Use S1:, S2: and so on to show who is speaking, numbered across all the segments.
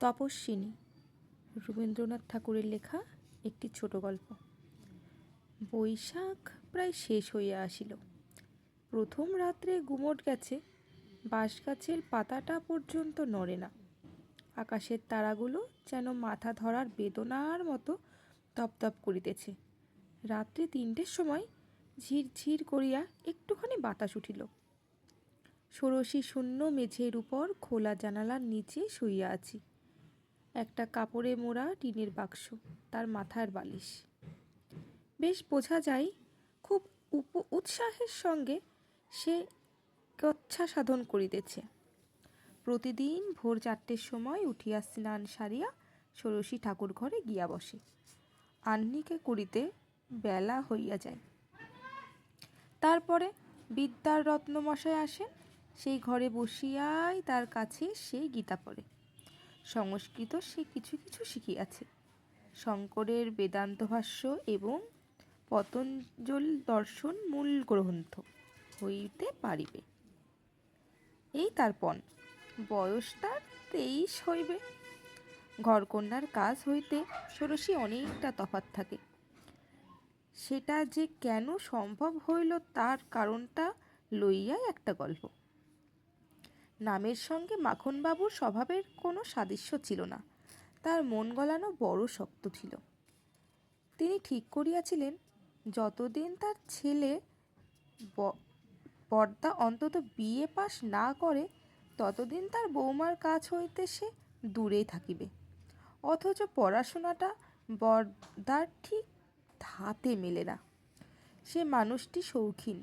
S1: তপস্বিনী রবীন্দ্রনাথ ঠাকুরের লেখা একটি ছোট গল্প। বৈশাখ প্রায় শেষ হইয়া আসিল। প্রথম রাত্রে গুমট গেছে, বাঁশগাছের পাতাটা পর্যন্ত নড়ে না। আকাশের তারাগুলো যেন মাথা ধরার বেদনার মতো তপতপ করিতেছে। রাত্রে 3টের সময় ঝিরঝির করিয়া একটুখানি বাতাস উঠিল। ষোড়শী শূন্য মেঝের উপর খোলা জানালার নিচে শুইয়া আছি। একটা কাপড়ে মোড়া টিনের বাক্স, তার মাথার বালিশ। বেশ বোঝা যায় খুব উৎসাহের সঙ্গে সে কচ্ছা সাধন করিতেছে। প্রতিদিন ভোর 4টের সময় উঠিয়া স্নান সারিয়া ষোড়শী ঠাকুর ঘরে গিয়া বসে। আহ্নিকে করিতে বেলা হইয়া যায়। তারপরে বিদ্যার রত্নমশাই আসেন, সেই ঘরে বসিয়াই তার কাছে সে গীতা পড়ে। সংস্কৃত সে কিছু কিছু শিখিয়াছে। শঙ্করের বেদান্ত ভাষ্য এবং পতঞ্জলি দর্শন মূল গ্রন্থ হইতে পারিবে। এই তার পণ। বয়স তার 23 হইবে। ঘরকন্যার কাজ হইতে ষোড়শী অনেকটা তফাৎ থাকে। সেটা যে কেন সম্ভব হইল তার কারণটা লইয়াই একটা গল্প। নামের সঙ্গে মাখনবাবুর স্বভাবের কোনো সাদৃশ্য ছিল না। তার মন গলানো বড় শক্ত ছিল। তিনি ঠিক করিয়াছিলেন, যতদিন তার ছেলে বরদা অন্তত বিএ পাস না করে ততদিন তার বৌমার কাছ হইতে সে দূরেই থাকিবে। অথচ পড়াশোনাটা বরদার ঠিক ধাতে মেলে না। সে মানুষটি শৌখিন।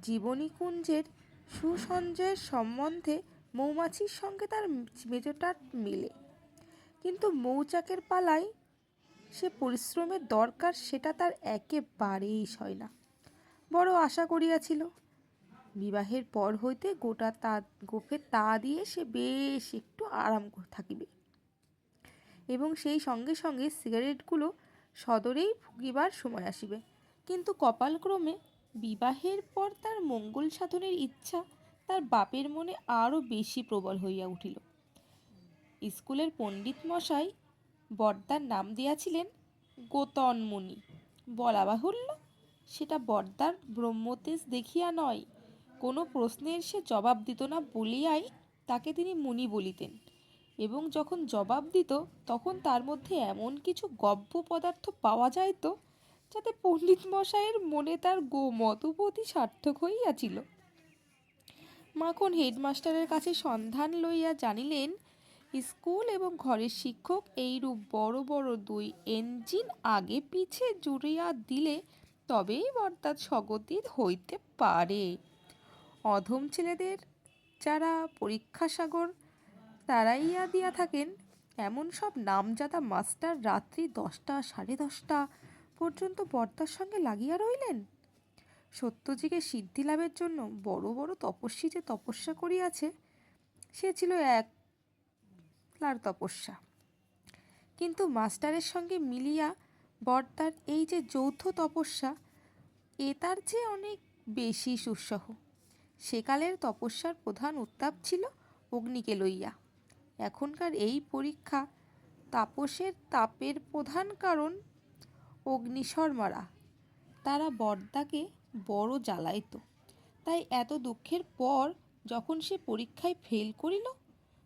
S1: জীবনীকুঞ্জের সুসঞ্জয়ের সম্বন্ধে মৌমাছির সঙ্গে তার মেজোটার মেলে, কিন্তু মৌচাকের পালায় সে পরিশ্রমের দরকার সেটা তার একেবারেই সয় না। বড় আশা করিয়াছিল, বিবাহের পর হইতে গোফে তা দিয়ে সে বেশ একটু আরাম থাকিবে এবং সেই সঙ্গে সঙ্গে সিগারেটগুলো সদরেই ফুঁকিবার সময় আসিবে। কিন্তু কপালক্রমে বিবাহের পর তার মঙ্গল সাধনের ইচ্ছা তার বাপের মনে আরও বেশি প্রবল হইয়া উঠিল। স্কুলের পণ্ডিত মশাই বরদার নাম দিয়াছিলেন গোতনমুনি। বলা বাহুল্য, সেটা বরদার ব্রহ্মতেজ দেখিয়া নয়, কোনো প্রশ্নের সে জবাব দিত না বলিয়াই তাকে তিনি মুনি বলিতেন, এবং যখন জবাব দিত তখন তার মধ্যে এমন কিছু গব্য পদার্থ পাওয়া যাইত যাতে পণ্ডিত মশাইয়ের মনে তার মতবুদ্ধি সার্থক হইয়াছিল। মাখন হেডমাস্টারের কাছে সন্ধান লইয়া জানিলেন, স্কুল এবং ঘরের শিক্ষক এইরূপ বড় বড় 2 ইঞ্জিন আগে পিছে জুড়িয়া দিলে তবেই বরদার স্বগতির হইতে পারে। অধম ছেলেদের যারা পরীক্ষাসাগর তাড়াইয়া দিয়া থাকেন, এমন সব নামজাদা মাস্টার রাত্রি 10টা, 10:30 পর্যন্ত বরদার সঙ্গে লাগিয়া রইলেন। সত্যযুগে সিদ্ধি লাভের জন্য বড় বড় তপস্বী যে তপস্যা করিয়াছে, সে ছিল একলার তপস্যা। কিন্তু মাস্টারের সঙ্গে মিলিয়া বরদার এই যে যৌথ তপস্যা, এ তার চেয়ে অনেক বেশি সুসহ। সেকালের তপস্যার প্রধান উত্তাপ ছিল অগ্নিকে লইয়া। এখনকার এই পরীক্ষা তাপসের তাপের প্রধান কারণ অগ্নিশর্মারা। তারা বরদাকে বড় জ্বালাইত। তাই এত দুঃখের পর যখন সে পরীক্ষায় ফেল করিল,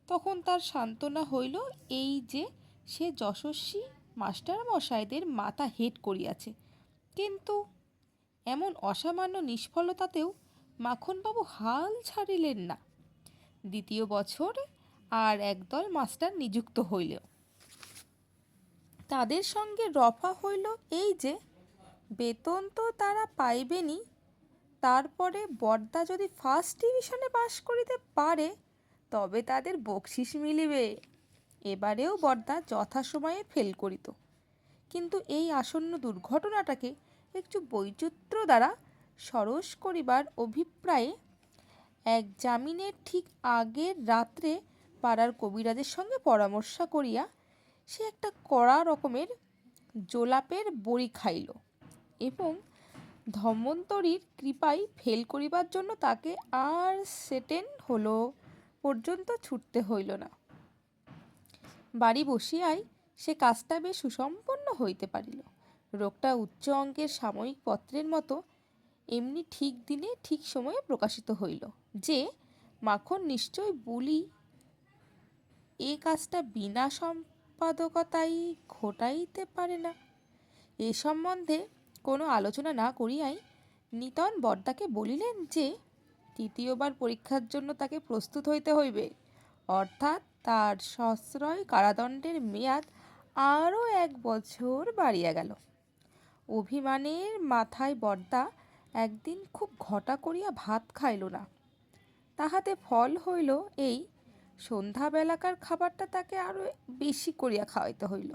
S1: তখন তার সান্ত্বনা হইল এই যে সে যশস্বী মাস্টারমশাইদের মাথা হেট করিয়াছে। কিন্তু এমন অসামান্য নিষ্ফলতাতেও মাখনবাবু হাল ছাড়িলেন না। 2য় বছরে আর একদল মাস্টার নিযুক্ত হইল। তাদের সঙ্গে রফা হইল এই যে, বেতন তো তারা পাইবেনই, তারপরে বরদা যদি ফার্স্ট ডিভিশনে পাস করিতে পারে তবে তাদের বকশিস মিলিবে। এবারেও বরদা যথাসময়ে ফেল করিত, কিন্তু এই আসন্ন দুর্ঘটনাটাকে একটু বৈচিত্র্য দ্বারা সরস করিবার অভিপ্রায়ে একজামিনের ঠিক আগের রাত্রে পাড়ার কবিরাজের সঙ্গে পরামর্শ করিয়া সে একটা কড়া রকমের জোলাপের বড়ি খাইল এবং ধন্বন্তরীর কৃপায় ফেল করিবার জন্য তাকে আর সেটেন হল পর্যন্ত ছুটতে হইল না। বাড়ি বসিয়াই সে কাজটা বেশ সুসম্পন্ন হইতে পারিল। রোগটা উচ্চ অঙ্কের সাময়িক পত্রের মতো এমনি ঠিক দিনে ঠিক সময়ে প্রকাশিত হইল যে মাখন নিশ্চয় বলি এ কাজটা বিনা সম্পাদকতাই ঘটাইতে পারে না। এ সম্বন্ধে কোনো আলোচনা না করিয়াই নিতন বরদাকে বলিলেন যে তৃতীয়বার পরীক্ষার জন্য তাকে প্রস্তুত হইতে হইবে, অর্থাৎ তার সশ্রয় কারাদণ্ডের মেয়াদ আরও 1 বছর বাড়িয়া গেল। অভিমানের মাথায় বরদা একদিন খুব ঘটা করিয়া ভাত খাইল না। তাহাতে ফল হইল এই, সন্ধ্যাবেলাকার খাবারটা তাকে আরও বেশি করিয়া খাওয়াইতে হইল।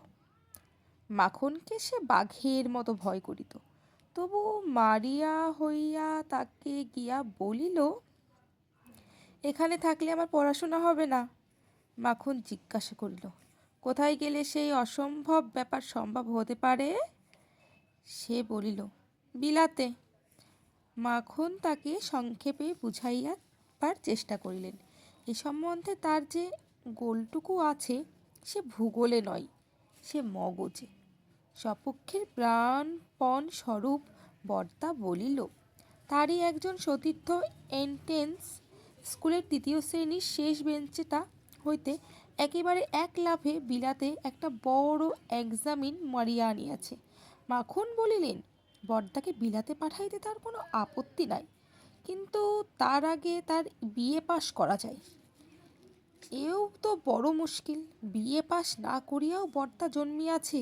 S1: মাখনকে সে বাঘের মতো ভয় করিত, তবু মারিয়া হইয়া তাকে গিয়া বলিল, এখানে থাকলে আমার পড়াশোনা হবে না। মাখন জিজ্ঞাসা করিল, কোথায় গেলে সেই অসম্ভব ব্যাপার সম্ভব হতে পারে? সে বলিল, বিলাতে। মাখন তাকে সংক্ষেপে বুঝাইয়াবার চেষ্টা করিলেন, এ সম্বন্ধে তার যে গোলটুকু আছে সে ভূগোলে নয়, সে মগজে। সপক্ষের প্রাণপণ স্বরূপ বরদা বলিল, তারই একজন সতীর্থ এন্ট্রেন্স স্কুলের 3য় শ্রেণীর শেষ বেঞ্চটা হইতে একেবারে 1 লাফে বিলাতে একটা বড় এক্সামিন মারিয়া আনিয়াছে। মাখন বলিলেন, বরদাকে বিলাতে পাঠাইতে তার কোনো আপত্তি নাই, কিন্তু তার আগে তার বিএ পাশ করা যায়। এও তো বড় মুশকিল। বিএ পাশ না করিয়াও বরদা জন্মিয়াছে,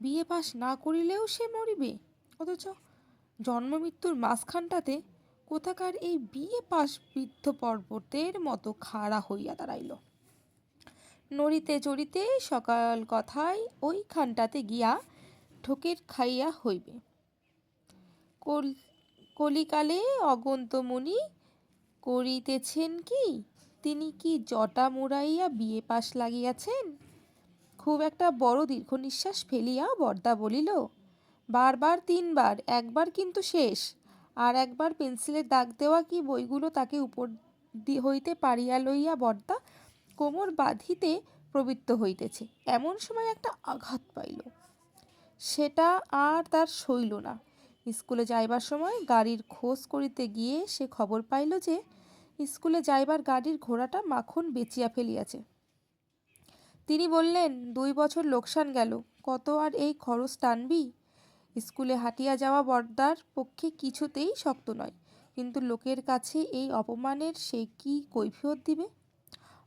S1: বিএ পাশ না করিলেও সে মরিবে, অথচ জন্ম মৃত্যুর মাঝখানটাতে কোথাকার এই বিএ পাশ বৃদ্ধ পর্বতের মতো খাড়া হইয়া দাঁড়াইল। নড়িতে চড়িতে সকাল কথায় ওইখানটাতে গিয়া ঠোকের খাইয়া হইবে। কলিকালে অগন্ত্যমুনি করিতেছেন কি? তিনি কি জটা মুড়াইয়া বিএ পাশ লাগিয়াছেন? খুব একটা বড় দীর্ঘ নিঃশ্বাস ফেলিয়া বরদা বলিল, বারবার 3 বার, একবার কিন্তু শেষ। আর একবার পেন্সিলের দাগ দেওয়া কি বইগুলো তাকে উপর হইতে পারিয়া লইয়া বরদা কোমর বাঁধিতে প্রবৃত্ত হইতেছে, এমন সময় একটা আঘাত পাইল। সেটা আর তার সইল না। স্কুলে যাইবার সময় গাড়ির খোঁজ করিতে গিয়ে সে খবর পাইল যে স্কুলে যাইবার গাড়ির ঘোড়াটা মাখন বেচিয়া ফেলিয়াছে। তিনি বললেন, 2 বছর লোকসান গেল, কত আর এই খরচ টানবি? স্কুলে হাঁটিয়া যাওয়া বরদার পক্ষে কিছুতেই শক্ত নয়, কিন্তু লোকের কাছে এই অপমানের সে কি কৈফিয়ত দিবে?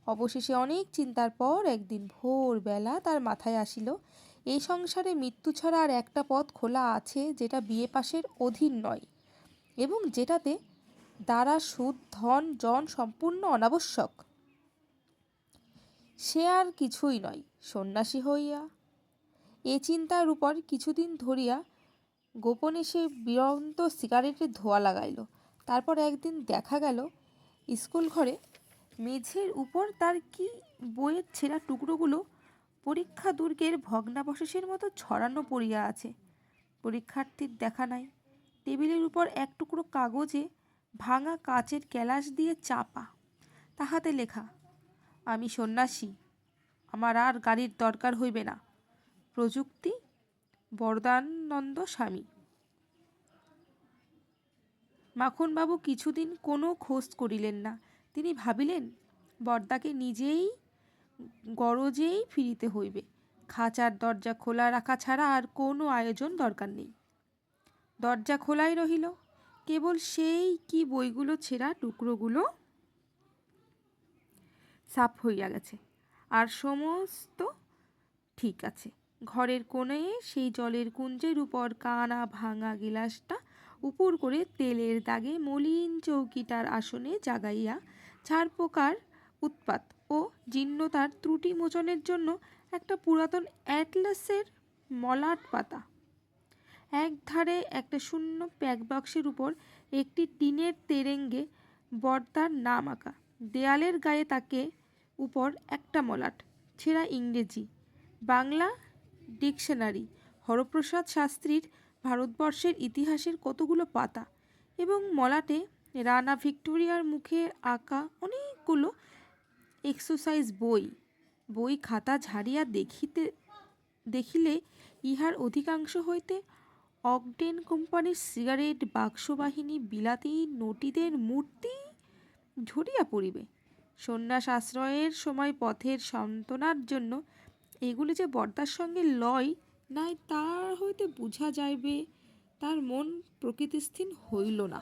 S1: অবশেষে অনেক চিন্তার পর একদিন ভোরবেলা তার মাথায় আসিল, এই সংসারে মৃত্যু ছাড়া আর একটা পথ খোলা আছে যেটা বিএ পাশের অধীন নয় এবং যেটাতে দ্বারা সুদ ধন জন সম্পূর্ণ অনাবশ্যক। সে আর কিছুই নয়, সন্ন্যাসী হইয়া। এ চিন্তার উপর কিছুদিন ধরিয়া গোপনে সে বিরন্ত সিগারেটের ধোঁয়া লাগাইল। তারপর একদিন দেখা গেল স্কুল ঘরে মেঝের উপর তার কি বইয়ের ছেঁড়া টুকরোগুলো পরীক্ষা দুর্গের ভগ্নাবশেষের মতো ছড়ানো পড়িয়া আছে। পরীক্ষার্থীর দেখা নাই। টেবিলের উপর এক টুকরো কাগজে ভাঙা কাচের গ্লাস দিয়ে চাপা, তাহাতে লেখা, আমি সন্ন্যাসী, আমার আর গাড়ির দরকার হইবে না। প্রযুক্তি বরদানন্দ স্বামী। মাখনবাবু কিছুদিন কোনো খোঁজ করিলেন না। তিনি ভাবিলেন, বরদাকে নিজেই গরজেই ফিরিতে হইবে। খাঁচার দরজা খোলা রাখা ছাড়া আর কোনো আয়োজন দরকার নেই। দরজা খোলাই রহিল, কেবল সেই কি বইগুলো ছেঁড়া টুকরোগুলো সাফ হইয়া গেছে, আর সমস্ত ঠিক আছে। ঘরের কোণে সেই জলের কুঞ্জের উপর কানা ভাঙা গিলাসটা উপর করে তেলের দাগে মলিন চৌকিটার আসনে জাগাইয়া ছারপোকার উৎপাত ও জীর্ণতার ত্রুটি মোচনের জন্য একটা পুরাতন অ্যাটলাসের মলাট পাতা। এক ধারে একটা শূন্য প্যাকবাক্সের উপর একটি টিনের তেরেঙ্গে বরদার নাম আঁকা। দেয়ালের গায়ে তাকে উপর একটা মলাট, ছেঁড়া ইংরেজি বাংলা ডিকশনারি, হরপ্রসাদ শাস্ত্রীর ভারতবর্ষের ইতিহাসের কতগুলো পাতা, এবং মলাটে রানা ভিক্টোরিয়ার মুখে আঁকা অনেকগুলো এক্সারসাইজ বই, বই খাতা ঝাড়িয়া দেখিলে ইহার অধিকাংশ হইতে অকটেন কোম্পানির সিগারেট বাক্সবাহিনী বিলাতি নটীদের মূর্তি ঝরিয়া পড়িবে। সন্ন্যাস আশ্রয়ের সময় পথের সান্ত্বনার জন্য এগুলি যে বর্দার সঙ্গে লয় নাই তার হইতে বুঝা যাইবে তার মন প্রকৃতিস্থির হইল না।